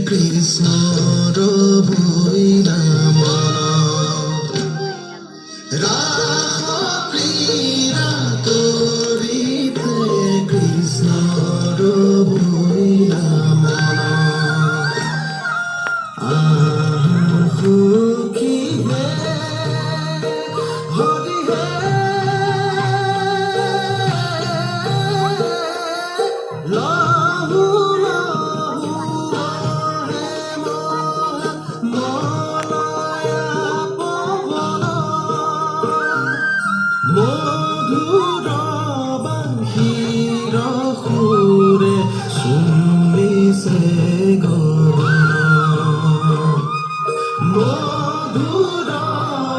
কৃষ্ণৰ ভৈৰা মন ৰাস ক্ৰীড়া কৰিতে কৃষ্ণৰ ভৈৰা মন সুখী হে হৰি হে মধুৰ বাঁশীৰ সুৰে চুম্বিছে গগন মধুৰ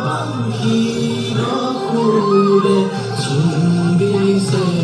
বাঁশীৰ সুৰে চুম্বিছে